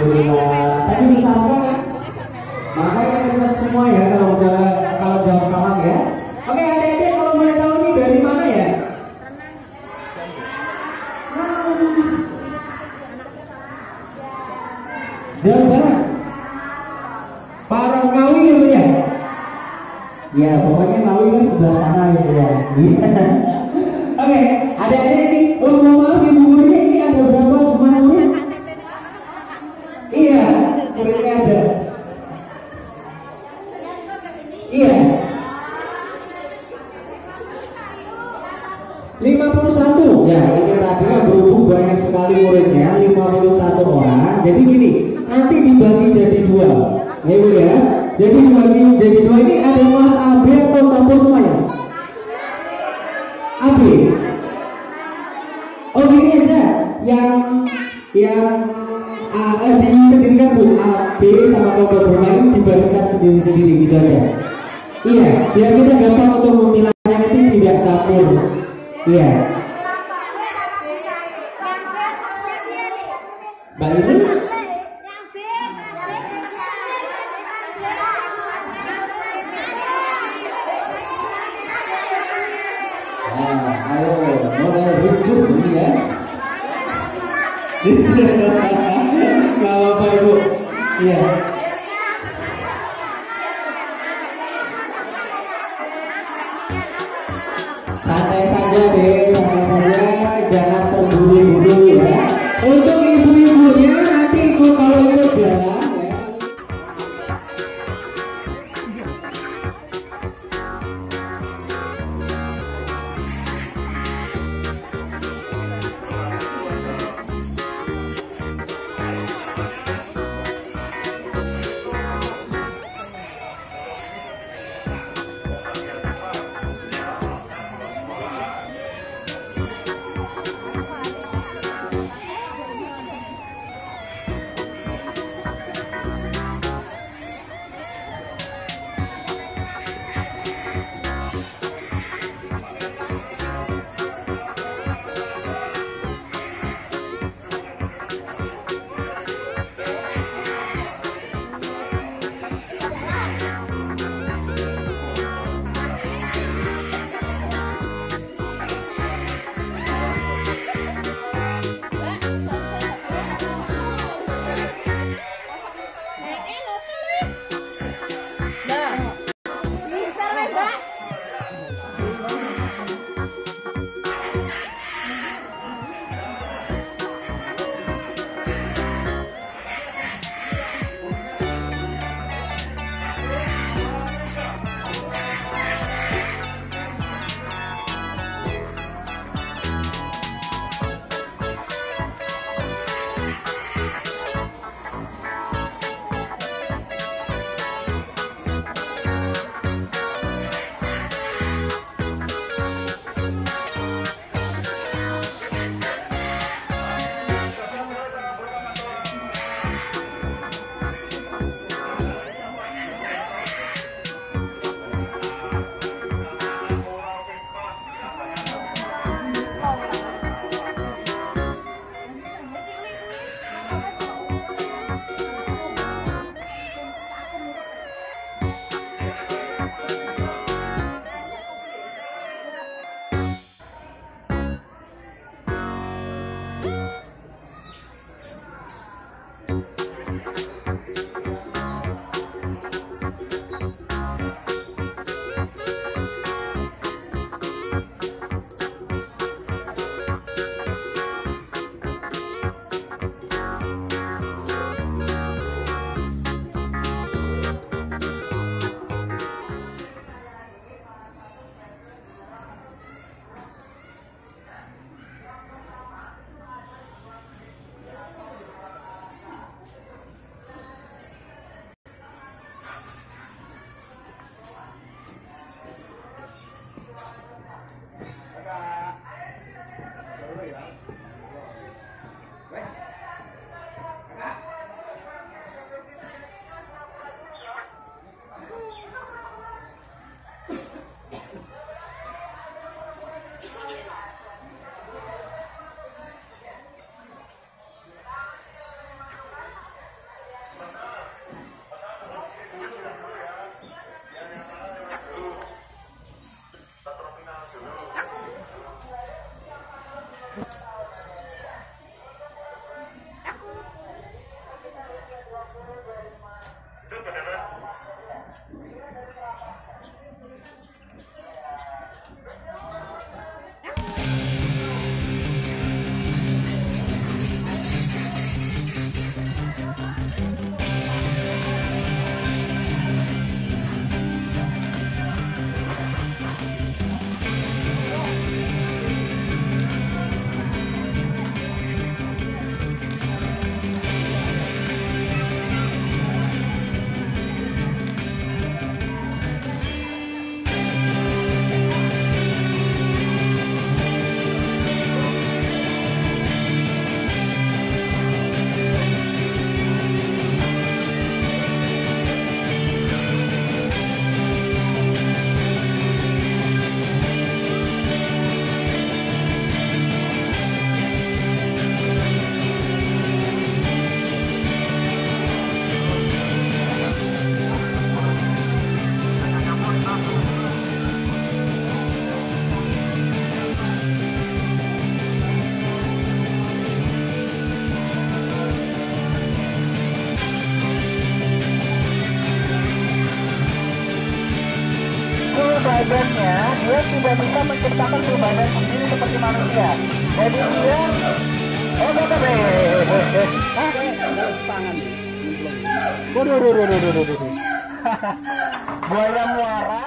Alhamdulillah. Tadi bisa apa kan? Makanya kita semua ya kalau jawab salah ya. Oke, adik-adik kalau boleh tahu nih dari mana ya? Jawa Barat. Parangkawi gitu ya? Ya, pokoknya Ngawi kan sebelah sana gitu ya. Oke, adik-adik ini, mohon maaf ibu gurunya ini ada berapa jumlah murid? Iya, muridnya aja. Iya. 51. Ya, ini tadi kan berhubung banyak sekali muridnya, 51 orang. Jadi gini, nanti dibagi jadi 2. Ya, Ibu ya. Jadi dibagi jadi 2 ini ada kelas AB atau campur semuanya? AB. Oh, gini aja. Yang disendirikan Bu, A, B sama kelompok bermain dibariskan sendiri-sendiri gitu aja. Iya, biar kita gampang untuk memilahnya nanti tidak campur. Iya. Mbak ini? Ayo, mulai rujuk ini ya. Gak apa-apa Ibu. Iya. Santai saja deh, santai saja, jangan terburu-buru ya. Untuk ibu-ibunya nanti ikut kalau ikut jalan ya. kebahagiaannya dia tidak bisa menciptakan perubahan sendiri seperti manusia. Jadi dia buaya muara